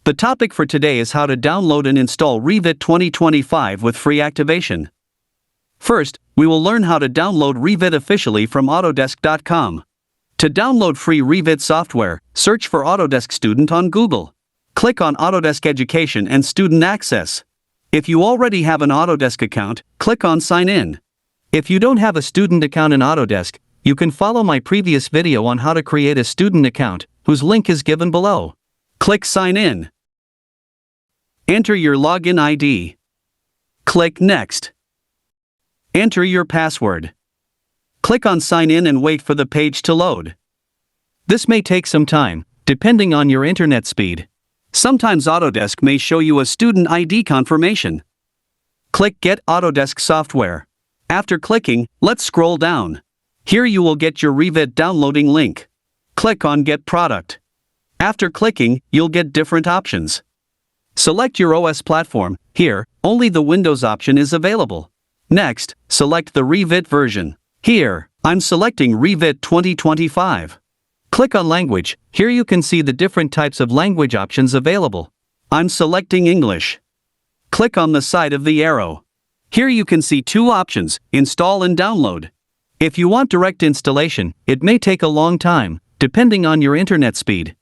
The topic for today is how to download and install Revit 2025 with free activation. First, we will learn how to download Revit officially from Autodesk.com. To download free Revit software, search for Autodesk Student on Google. Click on Autodesk Education and Student Access. If you already have an Autodesk account, click on Sign In. If you don't have a student account in Autodesk, you can follow my previous video on how to create a student account, whose link is given below. Click Sign In. Enter your login ID. Click Next. Enter your password. Click on Sign In and wait for the page to load. This may take some time, depending on your internet speed. Sometimes Autodesk may show you a student ID confirmation. Click Get Autodesk Software. After clicking, let's scroll down. Here you will get your Revit downloading link. Click on Get Product. After clicking, you'll get different options. Select your OS platform. Here, only the Windows option is available. Next, select the Revit version. Here, I'm selecting Revit 2025. Click on Language. Here you can see the different types of language options available. I'm selecting English. Click on the side of the arrow. Here you can see two options, Install and Download. If you want direct installation, it may take a long time, depending on your internet speed.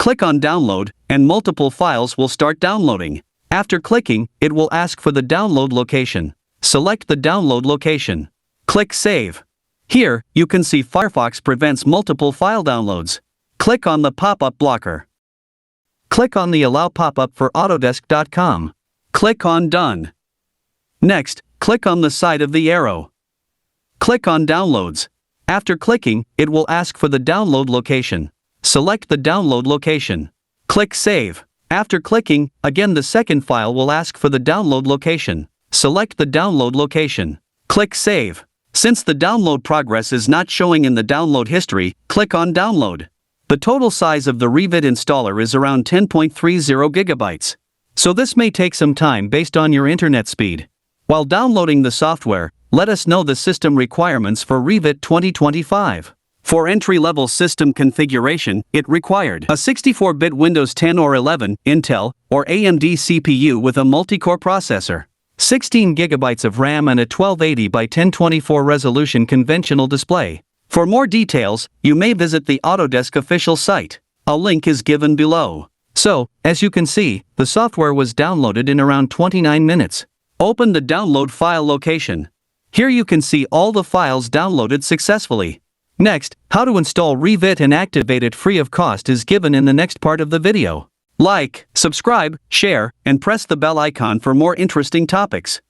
Click on Download, and multiple files will start downloading. After clicking, it will ask for the download location. Select the download location. Click Save. Here, you can see Firefox prevents multiple file downloads. Click on the pop-up blocker. Click on the Allow pop-up for Autodesk.com. Click on Done. Next, click on the side of the arrow. Click on Downloads. After clicking, it will ask for the download location. Select the download location. Click Save. After clicking, again the second file will ask for the download location. Select the download location. Click Save. Since the download progress is not showing in the download history, click on Download. The total size of the Revit installer is around 10.30 gigabytes. So this may take some time based on your internet speed. While downloading the software, let us know the system requirements for Revit 2025. For entry-level system configuration, it required a 64-bit Windows 10 or 11, Intel, or AMD CPU with a multi-core processor, 16 GB of RAM and a 1280 by 1024 resolution conventional display. For more details, you may visit the Autodesk official site. A link is given below. So, as you can see, the software was downloaded in around 29 minutes. Open the download file location. Here you can see all the files downloaded successfully. Next, how to install Revit and activate it free of cost is given in the next part of the video. Like, subscribe, share, and press the bell icon for more interesting topics.